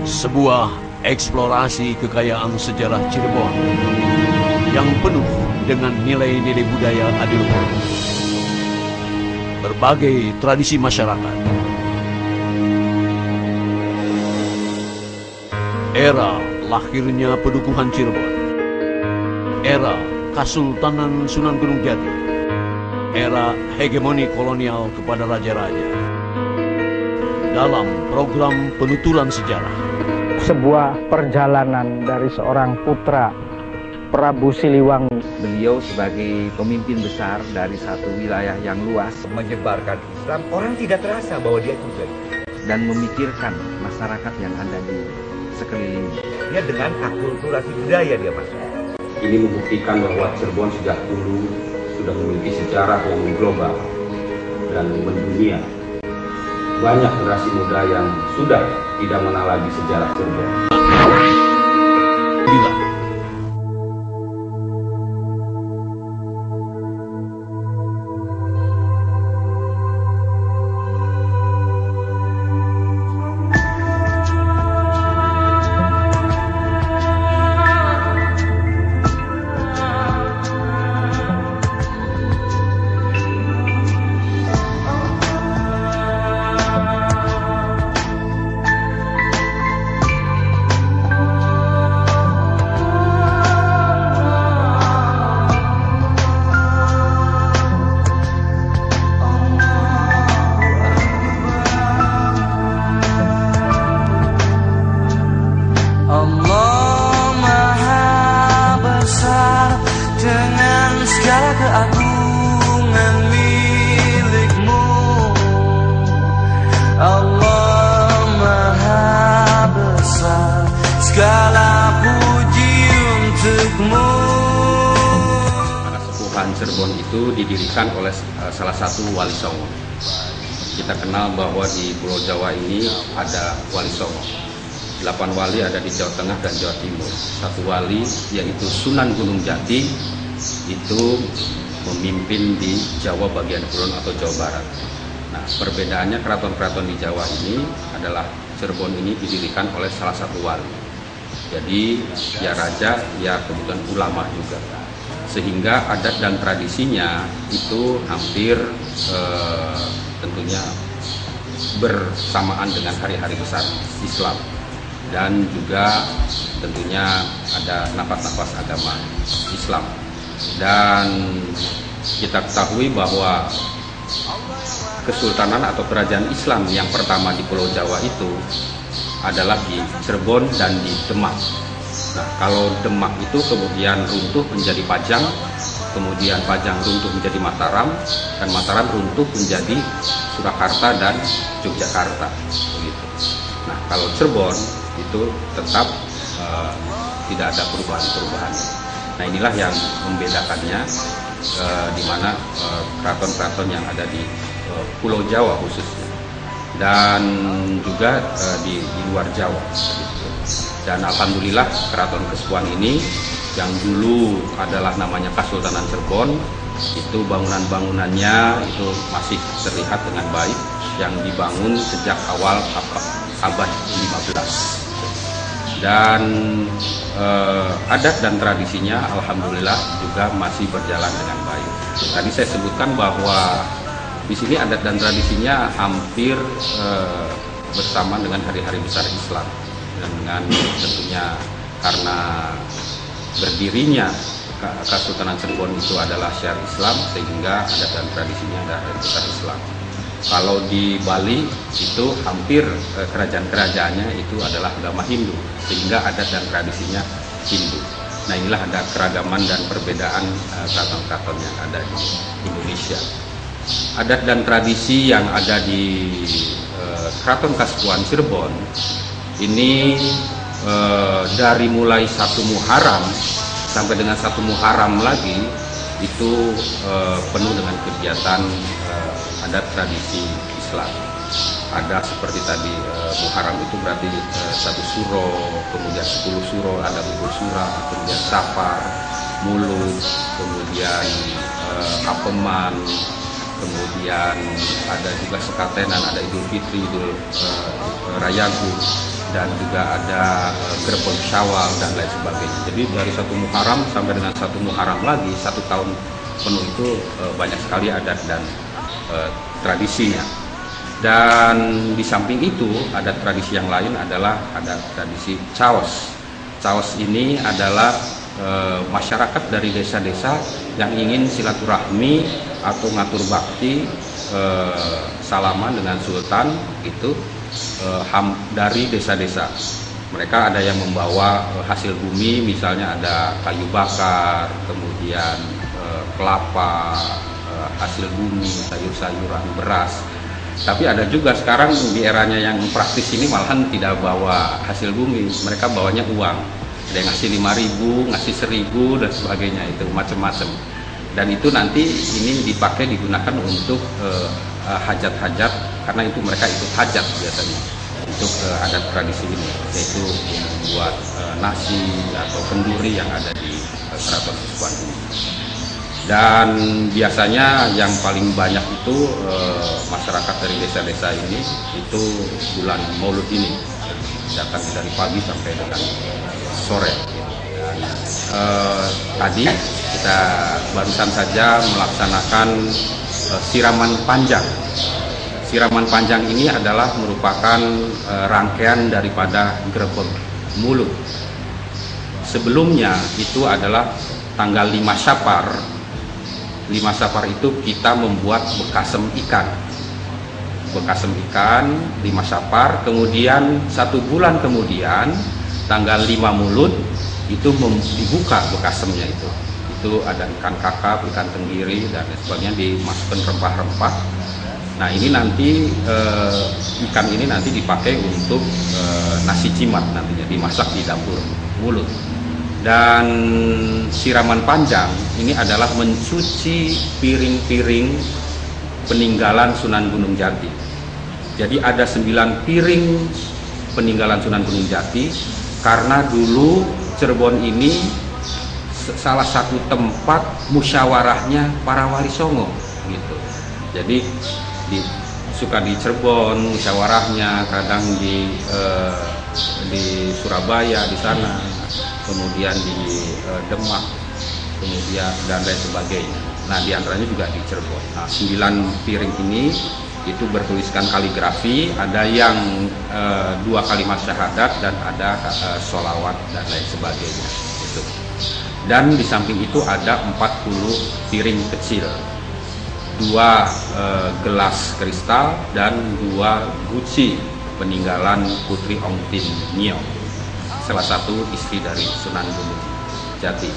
Sebuah eksplorasi kekayaan sejarah Cirebon yang penuh dengan nilai-nilai budaya adiluhur, berbagai tradisi masyarakat, era lahirnya Pedukuhan Cirebon, era Kesultanan Sunan Gunung Jati, era hegemoni kolonial kepada raja-raja. Dalam program penuturan sejarah, sebuah perjalanan dari seorang putra Prabu Siliwangi. Beliau sebagai pemimpin besar dari satu wilayah yang luas menyebarkan Islam, orang tidak terasa bahwa dia juga dan memikirkan masyarakat yang ada di sekelilingnya. Dia dengan akulturasi budaya dia masuk. Ini membuktikan bahwa Cirebon sejak dulu sudah memiliki sejarah yang global dan mendunia. Banyak generasi muda yang sudah tidak mengenal lagi sejarah Cirebon. keagungan milik-Mu. Allah Maha Besar, segala puji untuk-Mu. Pedukuhan Cirebon itu didirikan oleh salah satu Wali Songo. Kita kenal bahwa di Pulau Jawa ini ada Wali Songo. 8 wali ada di Jawa Tengah dan Jawa Timur. Satu wali yaitu Sunan Gunung Jati itu memimpin di Jawa bagian kulon atau Jawa Barat. Nah, perbedaannya keraton-keraton di Jawa ini adalah Cirebon ini didirikan oleh salah satu wali. Jadi ya raja, ya kemudian ulama juga. Sehingga adat dan tradisinya itu hampir tentunya bersamaan dengan hari-hari besar Islam. Dan juga tentunya ada nafas-nafas agama Islam. Dan kita ketahui bahwa kesultanan atau kerajaan Islam yang pertama di Pulau Jawa itu adalah di Cirebon dan di Demak. Nah, kalau Demak itu kemudian runtuh menjadi Pajang, kemudian Pajang runtuh menjadi Mataram, dan Mataram runtuh menjadi Surakarta dan Yogyakarta. Begitu. Nah, kalau Cirebon itu tetap tidak ada perubahan-perubahan. Nah, inilah yang membedakannya, di mana keraton-keraton yang ada di Pulau Jawa khususnya, dan juga di luar Jawa. Dan alhamdulillah Keraton Kesepuhan ini yang dulu adalah namanya Kesultanan Cirebon, itu bangunan-bangunannya itu masih terlihat dengan baik, yang dibangun sejak awal abad 15. Dan adat dan tradisinya alhamdulillah juga masih berjalan dengan baik. Tadi saya sebutkan bahwa di sini adat dan tradisinya hampir bersama dengan hari-hari besar Islam, dan dengan tentunya karena berdirinya Kesultanan Cirebon itu adalah syiar Islam, sehingga adat dan tradisinya adalah hari besar Islam. Kalau di Bali itu hampir kerajaan-kerajaannya itu adalah agama Hindu, sehingga adat dan tradisinya Hindu. Nah, inilah ada keragaman dan perbedaan keraton-keraton yang ada di Indonesia. Adat dan tradisi yang ada di Keraton Kesepuhan Cirebon ini dari mulai 1 Muharram sampai dengan 1 Muharram lagi itu penuh dengan kegiatan adat tradisi Islam. Ada seperti tadi Muharram itu berarti 1 suro, kemudian 10 suro, ada Bubur Surah, kemudian Safar, Mulud, kemudian Apeman, kemudian ada juga sekatenan, ada Idul Fitri, Idul Rayagu, dan juga ada gerbong Syawal dan lain sebagainya. Jadi dari 1 Muharram sampai dengan 1 Muharram lagi, 1 tahun penuh itu banyak sekali adat dan tradisinya. Dan di samping itu ada tradisi yang lain, adalah ada tradisi Caos. Caos ini adalah masyarakat dari desa-desa yang ingin silaturahmi atau ngatur bakti, salaman dengan sultan itu dari desa-desa. Mereka ada yang membawa hasil bumi, misalnya ada kayu bakar, kemudian kelapa, hasil bumi, sayur-sayuran, beras. Tapi ada juga sekarang di eranya yang praktis ini malahan tidak bawa hasil bumi, mereka bawanya uang. Ada yang ngasih 5.000, ngasih 1.000 dan sebagainya, itu macam-macam. Dan itu nanti ini digunakan untuk hajat-hajat, karena itu mereka ikut hajat biasanya untuk adat tradisi ini, yaitu membuat nasi atau kenduri yang ada di Keraton Siswan ini. Dan biasanya yang paling banyak itu masyarakat dari desa-desa ini itu bulan Maulud ini, datang dari pagi sampai dengan sore. Dan, tadi kita barusan saja melaksanakan siraman panjang. Siraman panjang ini adalah merupakan rangkaian daripada gerbek mulut. Sebelumnya itu adalah tanggal 5 Syafar. 5 Syafar itu kita membuat bekasem ikan. Bekasem ikan 5 Syafar, kemudian 1 bulan kemudian tanggal 5 Mulud itu dibuka bekasemnya itu. Itu ada ikan kakap, ikan tenggiri dan sebagainya, dimasukkan rempah-rempah. Nah ini nanti ikan ini nanti dipakai untuk nasi jimat, nantinya dimasak di dapur mulut. Dan siraman panjang ini adalah mencuci piring-piring peninggalan Sunan Gunung Jati. Jadi ada 9 piring peninggalan Sunan Gunung Jati, karena dulu Cirebon ini salah satu tempat musyawarahnya para wali songo gitu. Jadi suka di Cirebon musyawarahnya, kadang di Surabaya di sana, kemudian di Demak, kemudian dan lain sebagainya. Nah di antaranya juga di Cirebon. Nah 9 piring ini itu bertuliskan kaligrafi, ada yang 2 kalimat syahadat dan ada sholawat dan lain sebagainya. Itu. Dan di samping itu ada 40 piring kecil, 2 gelas kristal dan 2 guci peninggalan Putri Ong Tin Nio, salah satu istri dari Sunan Gunung Jati.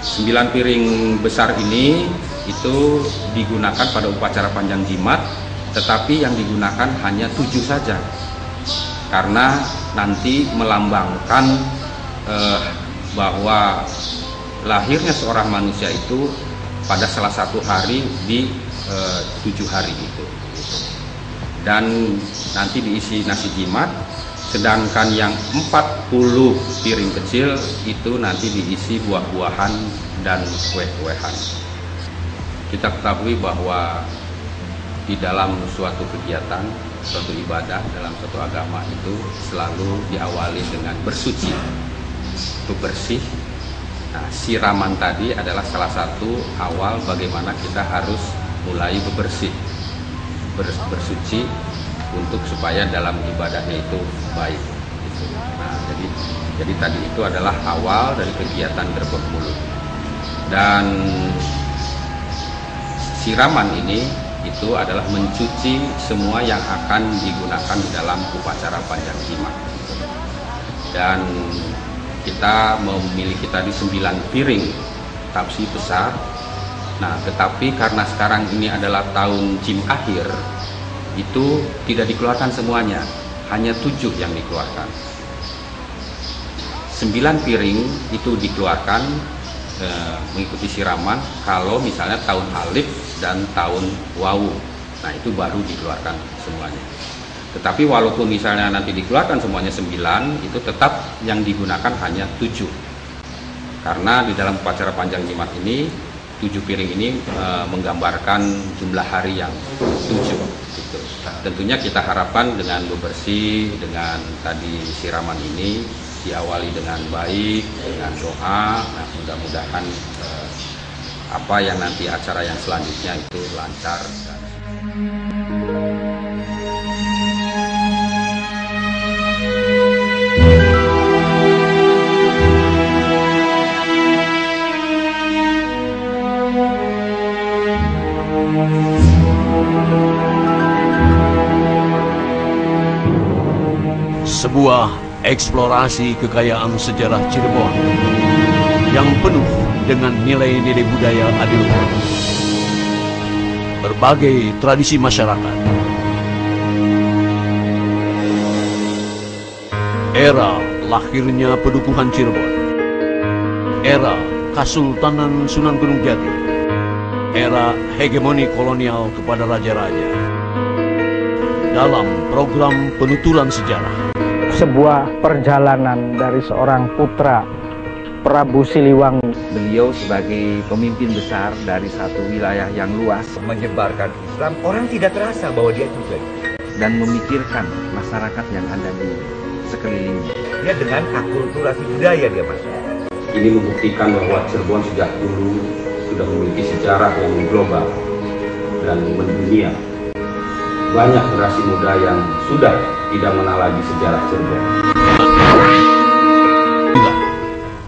9 piring besar ini itu digunakan pada upacara panjang jimat, tetapi yang digunakan hanya 7 saja, karena nanti melambangkan bahwa lahirnya seorang manusia itu pada salah satu hari di 7 hari itu. Dan nanti diisi nasi jimat, sedangkan yang 40 piring kecil itu nanti diisi buah-buahan dan kue-kuehan. Kita ketahui bahwa di dalam suatu kegiatan, suatu ibadah dalam suatu agama itu selalu diawali dengan bersuci, itu bersih. Nah, siraman tadi adalah salah satu awal bagaimana kita harus mulai bebersih, bersuci untuk supaya dalam ibadahnya itu baik. Nah, jadi tadi itu adalah awal dari kegiatan gerbek mulut. Dan siraman ini itu adalah mencuci semua yang akan digunakan di dalam upacara panjang jimat. Dan kita memiliki tadi 9 piring tapsi besar. Nah, tetapi karena sekarang ini adalah tahun Jim akhir, itu tidak dikeluarkan semuanya, hanya 7 yang dikeluarkan. 9 piring itu dikeluarkan mengikuti siraman kalau misalnya tahun Alif dan tahun Wawu. Nah, itu baru dikeluarkan semuanya. Tetapi walaupun misalnya nanti dikeluarkan semuanya 9, itu tetap yang digunakan hanya 7. Karena di dalam upacara panjang jimat ini 7 piring ini menggambarkan jumlah hari yang 7. Gitu. Tentunya kita harapkan dengan bebersih, dengan tadi siraman ini diawali dengan baik, dengan doa. Nah, mudah-mudahan apa yang nanti acara yang selanjutnya itu lancar. Sebuah eksplorasi kekayaan sejarah Cirebon yang penuh dengan nilai-nilai budaya adiluhur, berbagai tradisi masyarakat, era lahirnya Pedukuhan Cirebon, era Kasultanan Sunan Gunung Jati, era hegemoni kolonial kepada raja-raja. Dalam program penuturan sejarah, sebuah perjalanan dari seorang putra Prabu Siliwangi. Beliau sebagai pemimpin besar dari satu wilayah yang luas Menyebarkan Islam, orang tidak terasa bahwa dia juga. dan memikirkan masyarakat yang ada di sekelilingnya. Dia dengan akulturasi budaya dia, Mas. Ini membuktikan bahwa Cirebon sejak dulu sudah memiliki sejarah yang global dan mendunia. Banyak generasi muda yang sudah tidak mengenal lagi sejarah Cirebon.